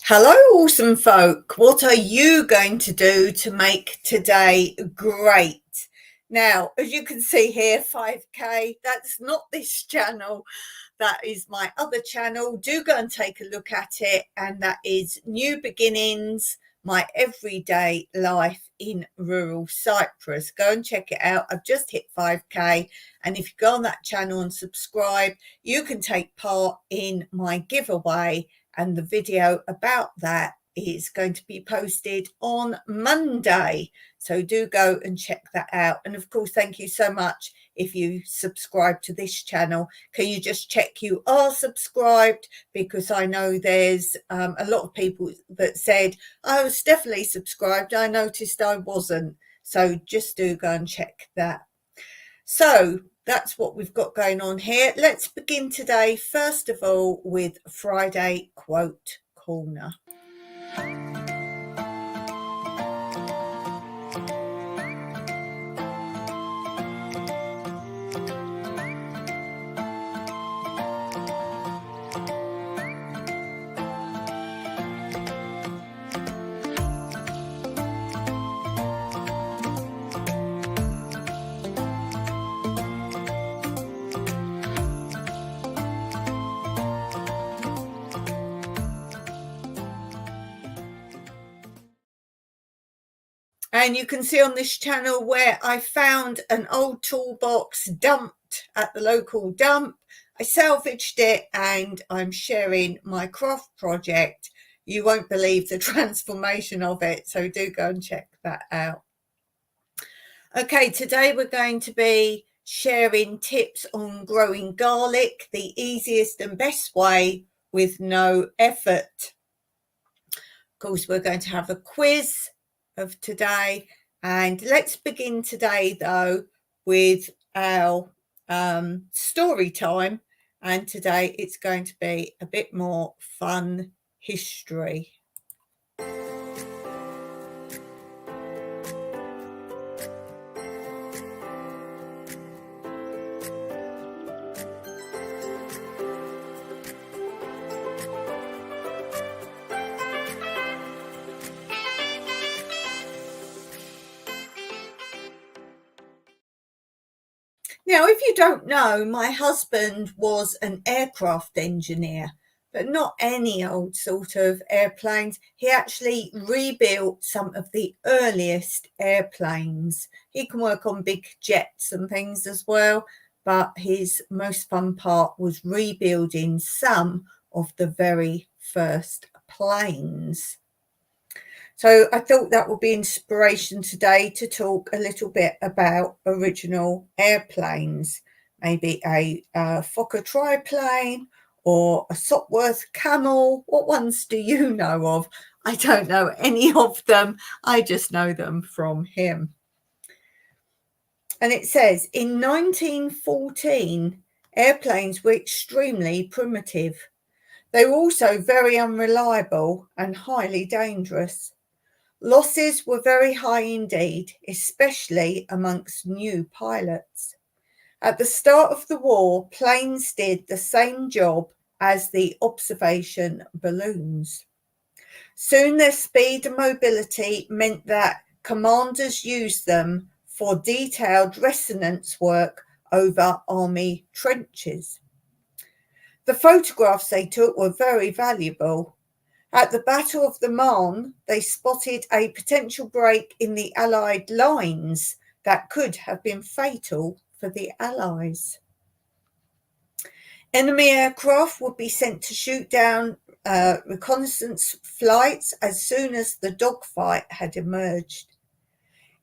Hello, awesome folk. What are you going to do to make today great? Now, as you can see here, 5K, that's not this channel. That is my other channel. Do go and take a look at it. And that is New Beginnings, my everyday life in rural Cyprus. Go and check it out. I've just hit 5K. And if you go on that channel and subscribe, you can take part in my giveaway. And the video about that is going to be posted on Monday. So do go and check that out. And of course, thank you so much if you subscribe to this channel. Can you just check you are subscribed? Because I know there's a lot of people that said, I was definitely subscribed. I noticed I wasn't. So just do go and check that. So that's what we've got going on here. Let's begin today, first of all, with Friday Quote Corner. And you can see on this channel where I found an old toolbox dumped at the local dump. I salvaged it and I'm sharing my craft project. You won't believe the transformation of it, so do go and check that out. Okay, today we're going to be sharing tips on growing garlic, the easiest and best way with no effort. Of course, we're going to have a quiz of today, and let's begin today though with our story time, and today it's going to be a bit more fun history. Now, if you don't know, my husband was an aircraft engineer, but not any old sort of airplanes. He actually rebuilt some of the earliest airplanes. He can work on big jets and things as well, but his most fun part was rebuilding some of the very first planes. So I thought that would be inspiration today to talk a little bit about original airplanes, maybe a Fokker triplane or a Sopwith Camel. What ones do you know of? I don't know any of them. I just know them from him. And it says, in 1914, airplanes were extremely primitive. They were also very unreliable and highly dangerous. Losses were very high indeed, especially amongst new pilots. At the start of the war, planes did the same job as the observation balloons. Soon their speed and mobility meant that commanders used them for detailed resonance work over army trenches. The photographs they took were very valuable. At the Battle of the Marne, they spotted a potential break in the Allied lines that could have been fatal for the Allies. Enemy aircraft would be sent to shoot down reconnaissance flights as soon as the dogfight had emerged.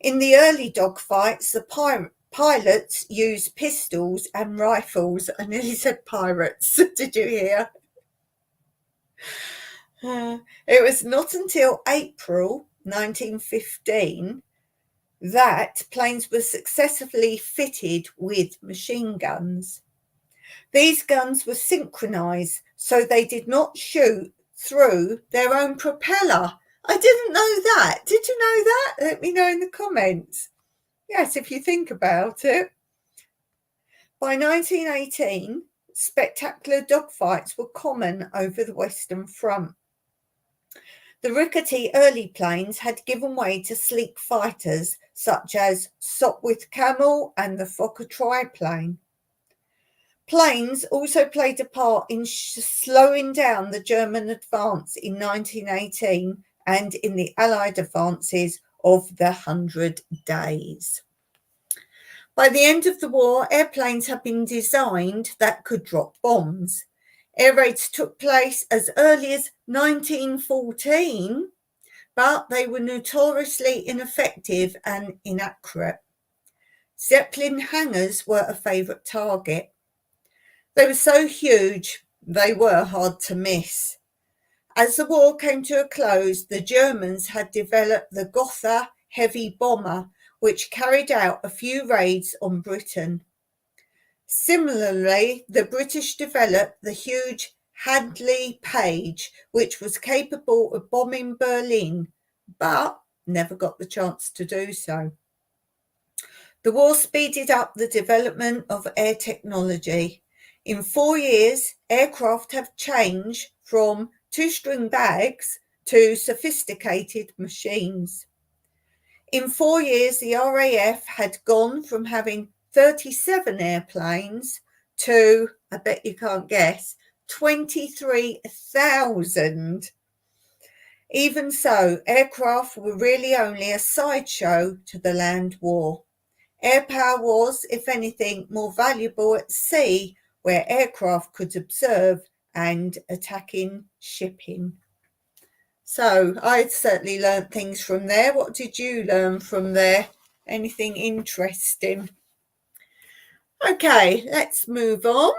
In the early dogfights, the pilots used pistols and rifles. I nearly said pirates. Did you hear? It was not until April 1915 that planes were successfully fitted with machine guns. These guns were synchronized, so they did not shoot through their own propeller. I didn't know that. Did you know that? Let me know in the comments. Yes, if you think about it. By 1918, spectacular dogfights were common over the Western Front. The rickety early planes had given way to sleek fighters such as Sopwith Camel and the Fokker triplane. Planes also played a part in slowing down the German advance in 1918 and in the Allied advances of the 100 Days. By the end of the war, airplanes had been designed that could drop bombs. Air raids took place as early as 1914, but they were notoriously ineffective and inaccurate. Zeppelin hangars were a favourite target. They were so huge, they were hard to miss. As the war came to a close, the Germans had developed the Gotha heavy bomber, which carried out a few raids on Britain. Similarly, the British developed the huge Hadley Page, which was capable of bombing Berlin, but never got the chance to do so. The war speeded up the development of air technology. In 4 years, aircraft have changed from two-string bags to sophisticated machines. In 4 years, the RAF had gone from having 37 airplanes to, I bet you can't guess, 23,000. Even so, aircraft were really only a sideshow to the land war. Air power was, if anything, more valuable at sea, where aircraft could observe and attacking shipping. So I certainly learnt things from there. What did you learn from there? Anything interesting? Okay, let's move on.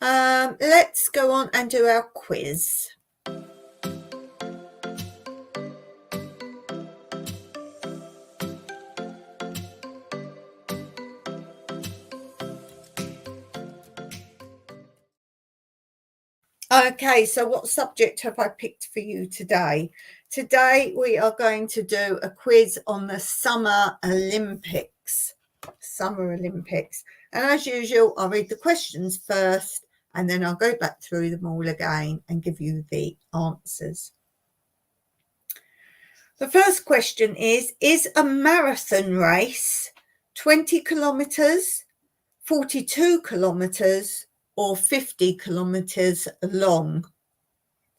Let's go on and do our quiz. Okay, so what subject have I picked for you today? Today we are going to do a quiz on the Summer Olympics. Summer Olympics. And as usual, I'll read the questions first and then I'll go back through them all again and give you the answers. The first question is a marathon race 20 kilometres, 42 kilometres, or 50 kilometres long?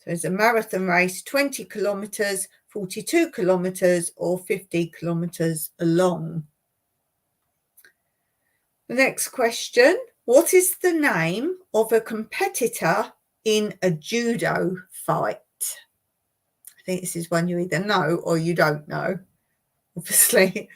So it's a marathon race 20 kilometres, 42 kilometres, or 50 kilometres long. The next question, what is the name of a competitor in a judo fight? I think this is one you either know or you don't know, obviously.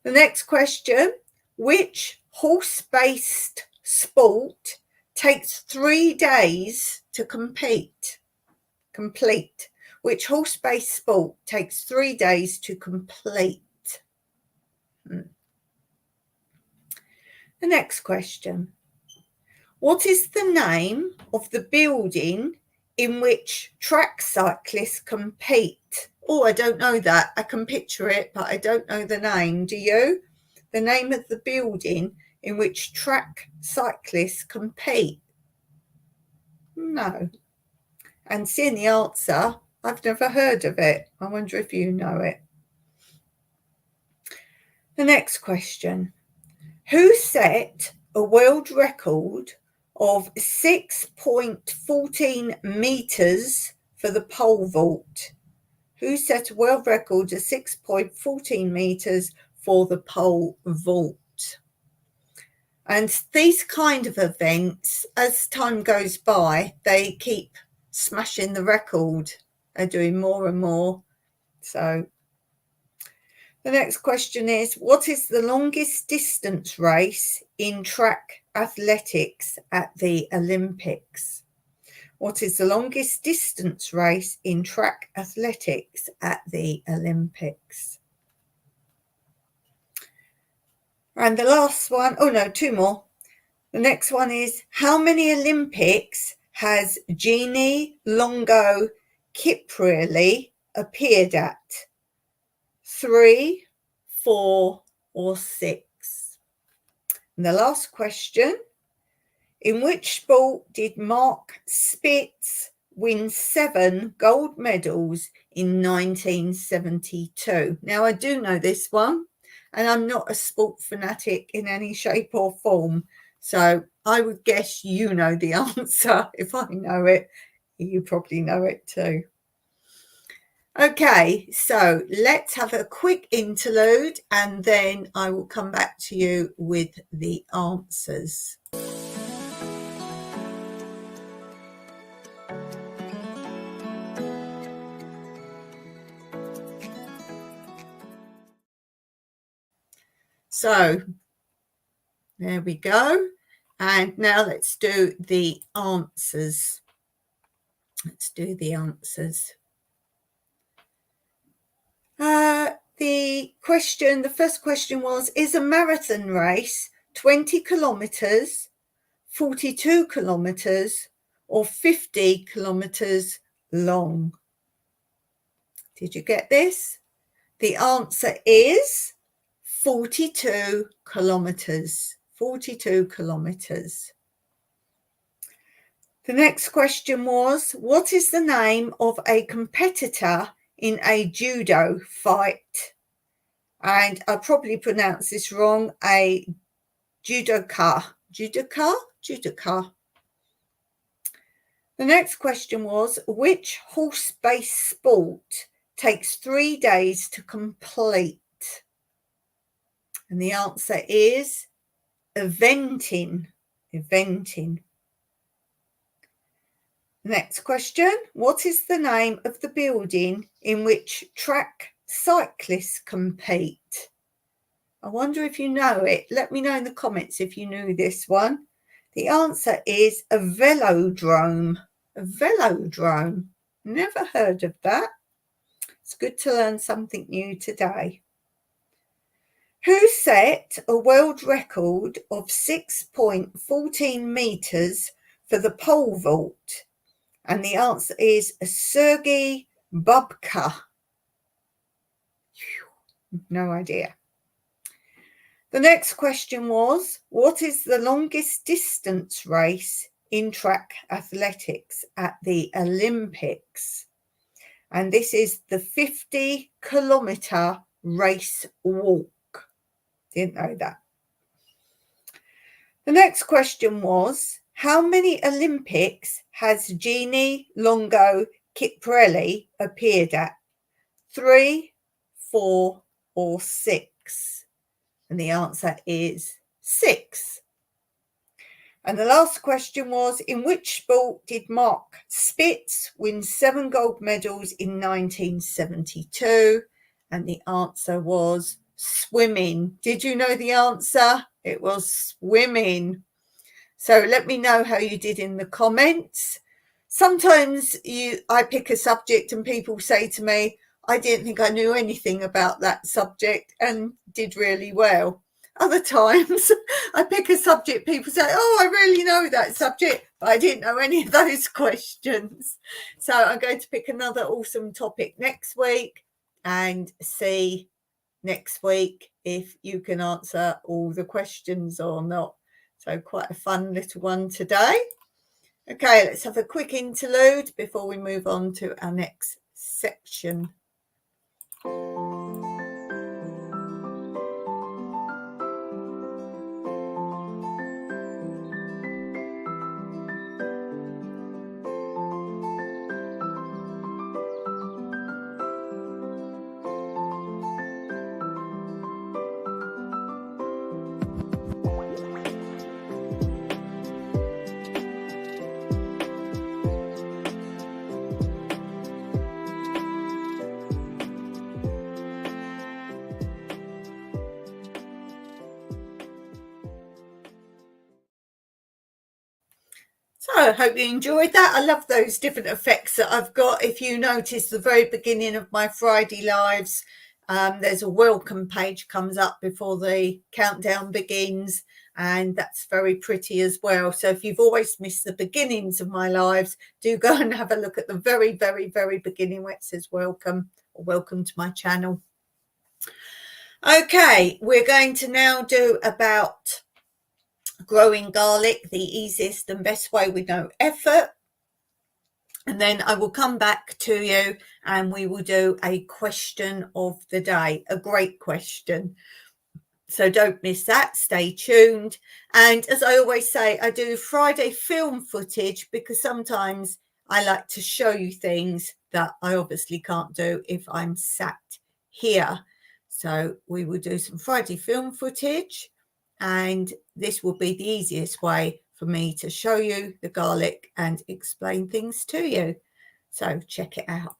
The next question, which horse-based sport takes 3 days to complete? Which horse-based sport takes 3 days to complete? The next question. What is the name of the building in which track cyclists compete? Oh, I don't know that. I can picture it, but I don't know the name. Do you? The name of the building in which track cyclists compete? No. And seeing the answer, I've never heard of it. I wonder if you know it. The next question. Who set a world record of 6.14 metres for the pole vault? Who set a world record of 6.14 metres for the pole vault? And these kind of events, as time goes by, they keep smashing the record. They're doing more and more. So the next question is, what is the longest distance race in track athletics at the Olympics? What is the longest distance race in track athletics at the Olympics? And the last one, oh no, 2 more. The next one is, how many Olympics has Jeannie Longo Kiprueli appeared at? 3, 4, or 6? And the last question, in which sport did Mark Spitz win 7 gold medals in 1972? Now, I do know this one, and I'm not a sport fanatic in any shape or form, so I would guess you know the answer. If I know it, you probably know it too. Okay, so let's have a quick interlude and then I will come back to you with the answers. So there we go. And now let's do the answers. Let's do the answers. The first question was, is a marathon race 20 kilometers, 42 kilometers, or 50 kilometers long? Did you get this? The answer is 42 kilometers. 42 kilometers. The next question was, what is the name of a competitor in a judo fight? And I probably pronounced this wrong, a judoka. Judoka. The next question was, which horse-based sport takes 3 days to complete? And the answer is eventing. Next question, what is the name of the building in which track cyclists compete? I wonder if you know it. Let me know in the comments if you knew this one. The answer is a velodrome. A velodrome. Never heard of that. It's good to learn something new today. Who set a world record of 6.14 meters for the pole vault? And the answer is Sergei Bubka. No idea. The next question was, what is the longest distance race in track athletics at the Olympics? And this is the 50-kilometer race walk. Didn't know that. The next question was, how many Olympics has Jeannie Longo Ciprelli appeared at? 3, 4, or 6? And the answer is 6. And the last question was, in which sport did Mark Spitz win 7 gold medals in 1972? And the answer was swimming. Did you know the answer? It was swimming. So let me know how you did in the comments. Sometimes I pick a subject and people say to me, I didn't think I knew anything about that subject and did really well. Other times I pick a subject, people say, oh, I really know that subject, but I didn't know any of those questions. So I'm going to pick another awesome topic next week and see next week if you can answer all the questions or not. So quite a fun little one today. Okay, let's have a quick interlude before we move on to our next section. So I hope you enjoyed that. I love those different effects that I've got. If you notice the very beginning of my Friday lives, there's a welcome page comes up before the countdown begins, and that's very pretty as well. So if you've always missed the beginnings of my lives, do go and have a look at the very, very, very beginning where it says welcome or welcome to my channel. Okay, we're going to now do about growing garlic the easiest and best way with no effort. And then I will come back to you and we will do a question of the day, a great question. So don't miss that. Stay tuned. And as I always say, I do Friday film footage because sometimes I like to show you things that I obviously can't do if I'm sat here. So we will do some Friday film footage, and this will be the easiest way for me to show you the garlic and explain things to you. So check it out.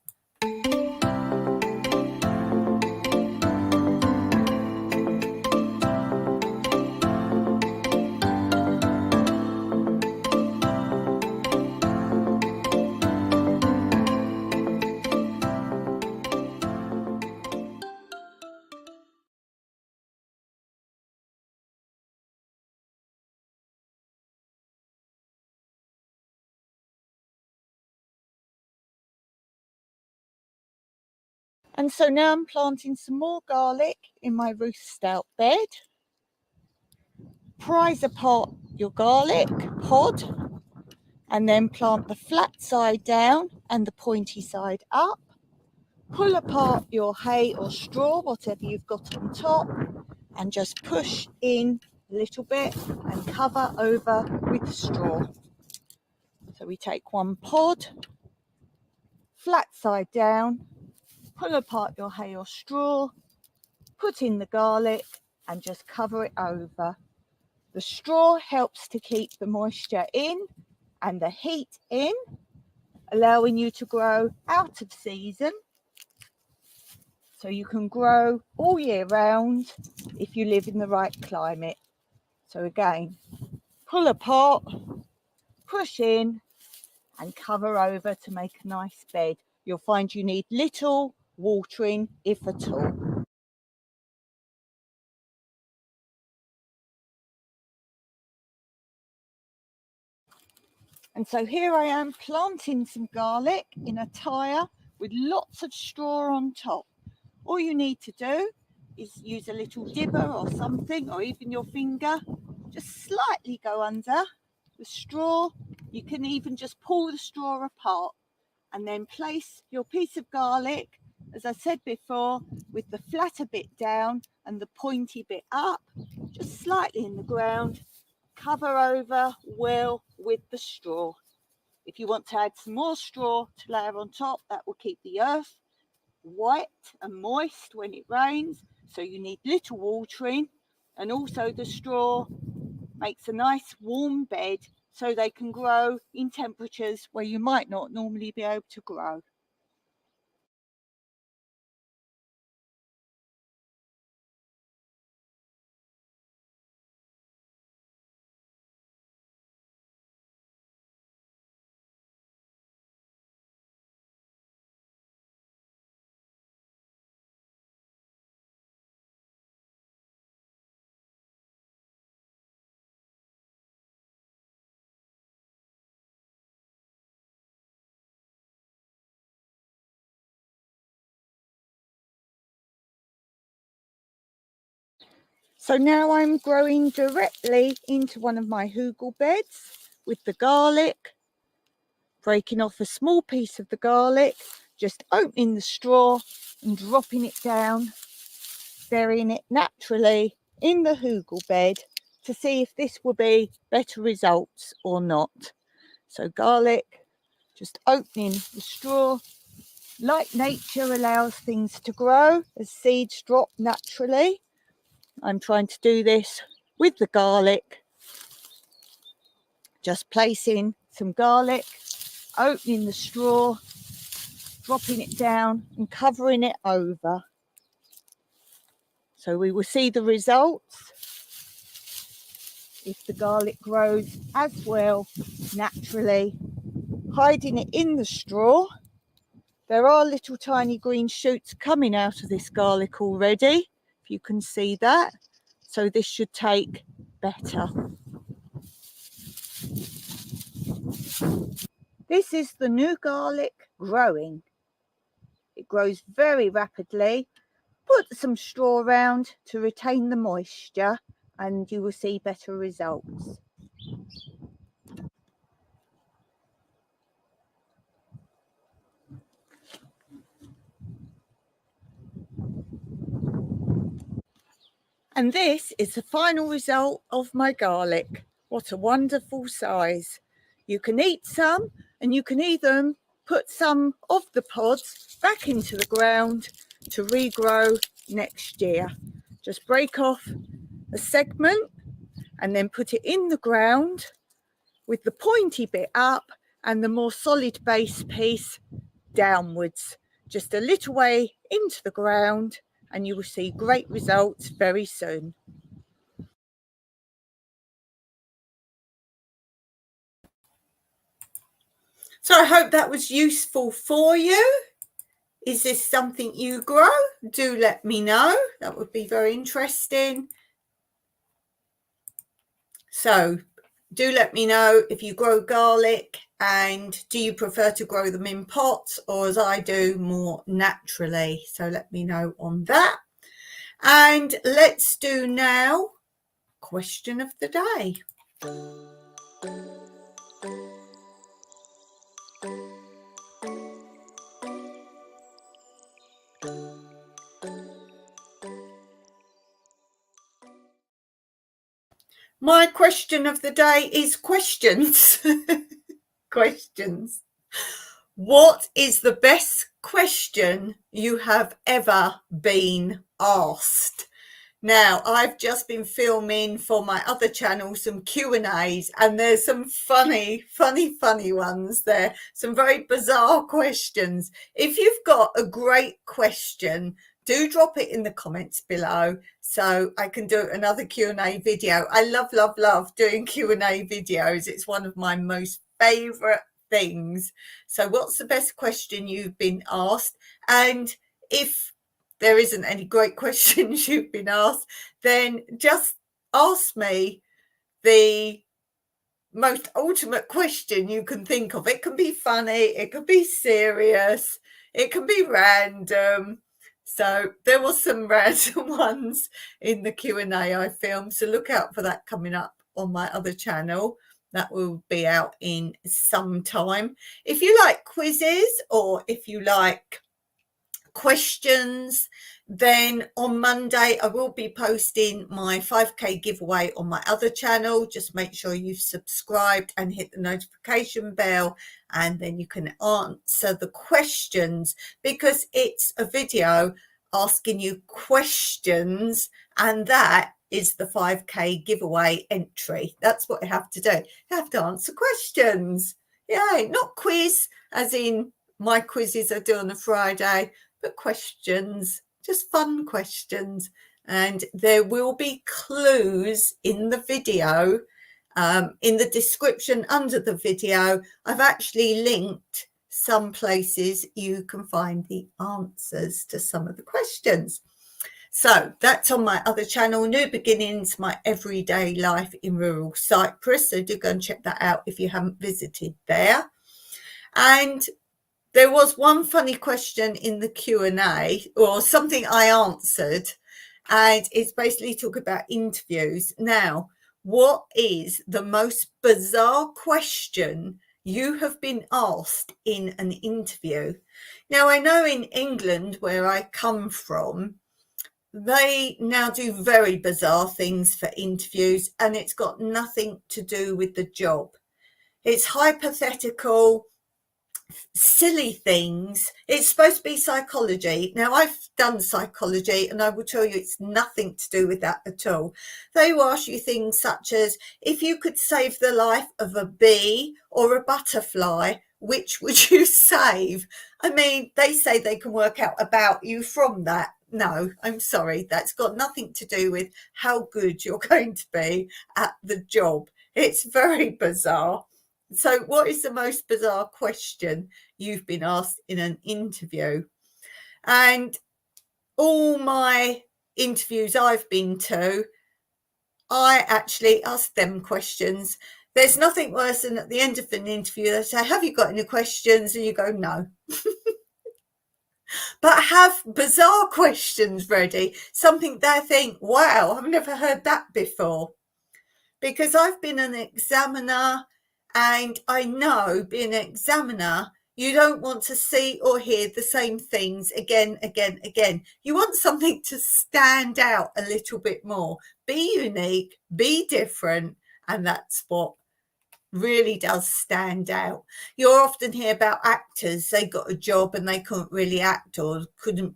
And so now I'm planting some more garlic in my roof stout bed. Prise apart your garlic pod and then plant the flat side down and the pointy side up. Pull apart your hay or straw, whatever you've got on top, and just push in a little bit and cover over with straw. So we take one pod, flat side down, pull apart your hay or straw, put in the garlic and just cover it over. The straw helps to keep the moisture in and the heat in, allowing you to grow out of season. So you can grow all year round if you live in the right climate. So again, pull apart, push in and cover over to make a nice bed. You'll find you need little watering, if at all. And so here I am planting some garlic in a tire with lots of straw on top. All you need to do is use a little dibber or something, or even your finger, just slightly go under the straw. You can even just pull the straw apart and then place your piece of garlic, as I said before, with the flatter bit down and the pointy bit up, just slightly in the ground, cover over well with the straw. If you want to add some more straw to layer on top, that will keep the earth wet and moist when it rains, so you need little watering, and also the straw makes a nice warm bed so they can grow in temperatures where you might not normally be able to grow. So now I'm growing directly into one of my hugel beds with the garlic, breaking off a small piece of the garlic, just opening the straw and dropping it down, burying it naturally in the hugel bed to see if this will be better results or not. So garlic, just opening the straw. Like nature allows things to grow as seeds drop naturally, I'm trying to do this with the garlic, just placing some garlic, opening the straw, dropping it down and covering it over. So we will see the results if the garlic grows as well naturally. Hiding it in the straw. There are little tiny green shoots coming out of this garlic already, if you can see that. So this should take better. This is the new garlic growing. It grows very rapidly. Put some straw around to retain the moisture and you will see better results. And this is the final result of my garlic. What a wonderful size. You can eat some, and you can even put some of the pods back into the ground to regrow next year. Just break off a segment and then put it in the ground with the pointy bit up and the more solid base piece downwards, just a little way into the ground, and you will see great results very soon. So I hope that was useful for you. Is this something you grow? Do let me know. That would be very interesting. So do let me know if you grow garlic, and do you prefer to grow them in pots or, as I do, more naturally? So let me know on that. And let's do now question of the day. My question of the day is questions. Questions. What is the best question you have ever been asked? Now, I've just been filming for my other channel some Q&As, and there's some funny ones there. Some very bizarre questions. If you've got a great question, do drop it in the comments below so I can do another Q&A video. I love doing Q&A videos. It's one of my most favourite things. So what's the best question you've been asked? And if there isn't any great questions you've been asked, then just ask me the most ultimate question you can think of. It can be funny, it can be serious, it can be random. So there was some random ones in the Q&A I filmed, so look out for that coming up on my other channel. That will be out in some time. If you like quizzes, or if you like questions, then on Monday I will be posting my 5k giveaway on my other channel. Just make sure you've subscribed and hit the notification bell, and then you can answer the questions, because it's a video asking you questions, and that is the 5k giveaway entry. That's what you have to do. You have to answer questions. Yeah, not quiz as in my quizzes I do on a Friday, but questions, just fun questions. And there will be clues in the video, in the description under the video. I've actually linked some places you can find the answers to some of the questions. So that's on my other channel, New Beginnings, My Everyday Life in Rural Cyprus. So do go and check that out if you haven't visited there. And there was one funny question in the Q&A, or something I answered, and it's basically talk about interviews. Now, what is the most bizarre question you have been asked in an interview? Now, I know in England, where I come from, they now do very bizarre things for interviews, and it's got nothing to do with the job. It's hypothetical, silly things. It's supposed to be psychology. Now, I've done psychology, and I will tell you it's nothing to do with that at all. They will ask you things such as, if you could save the life of a bee or a butterfly, which would you save? I mean, they say they can work out about you from that. No, I'm sorry. That's got nothing to do with how good you're going to be at the job. It's very bizarre. So what is the most bizarre question you've been asked in an interview? And all my interviews I've been to, I actually ask them questions. There's nothing worse than at the end of an interview, they say, have you got any questions? And you go, no. But have bizarre questions ready, something they think, wow, I've never heard that before. Because I've been an examiner, and I know being an examiner, You don't want to see or hear the same things again, again, again. You want something to stand out a little bit more. Be unique, be different, and that's what really does stand out. You'll often hear about actors, they got a job and they couldn't really act or couldn't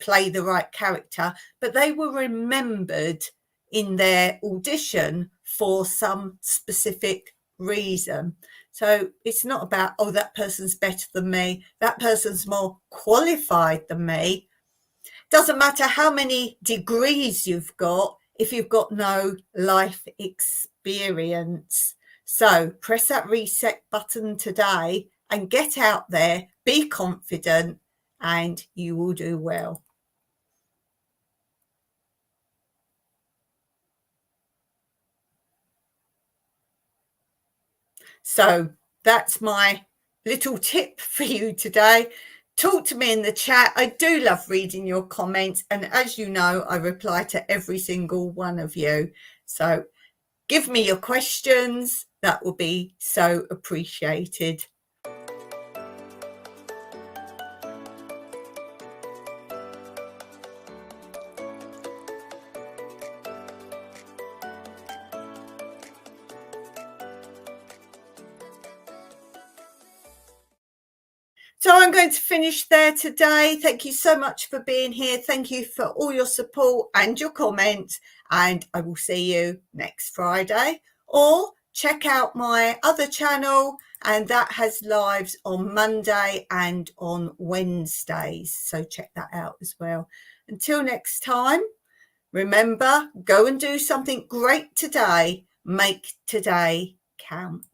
play the right character, but they were remembered in their audition for some specific reason. So it's not about, oh, that person's better than me, that person's more qualified than me. Doesn't matter how many degrees you've got if you've got no life experience. So press that reset button today and get out there, be confident, and you will do well. So that's my little tip for you today. Talk to me in the chat. I do love reading your comments. And as you know, I reply to every single one of you. So give me your questions. That will be so appreciated. So I'm going to finish there today. Thank you so much for being here. Thank you for all your support and your comments. And I will see you next Friday. Or check out my other channel, and that has lives on Monday and on Wednesdays. So check that out as well. Until next time, remember, go and do something great today. Make today count.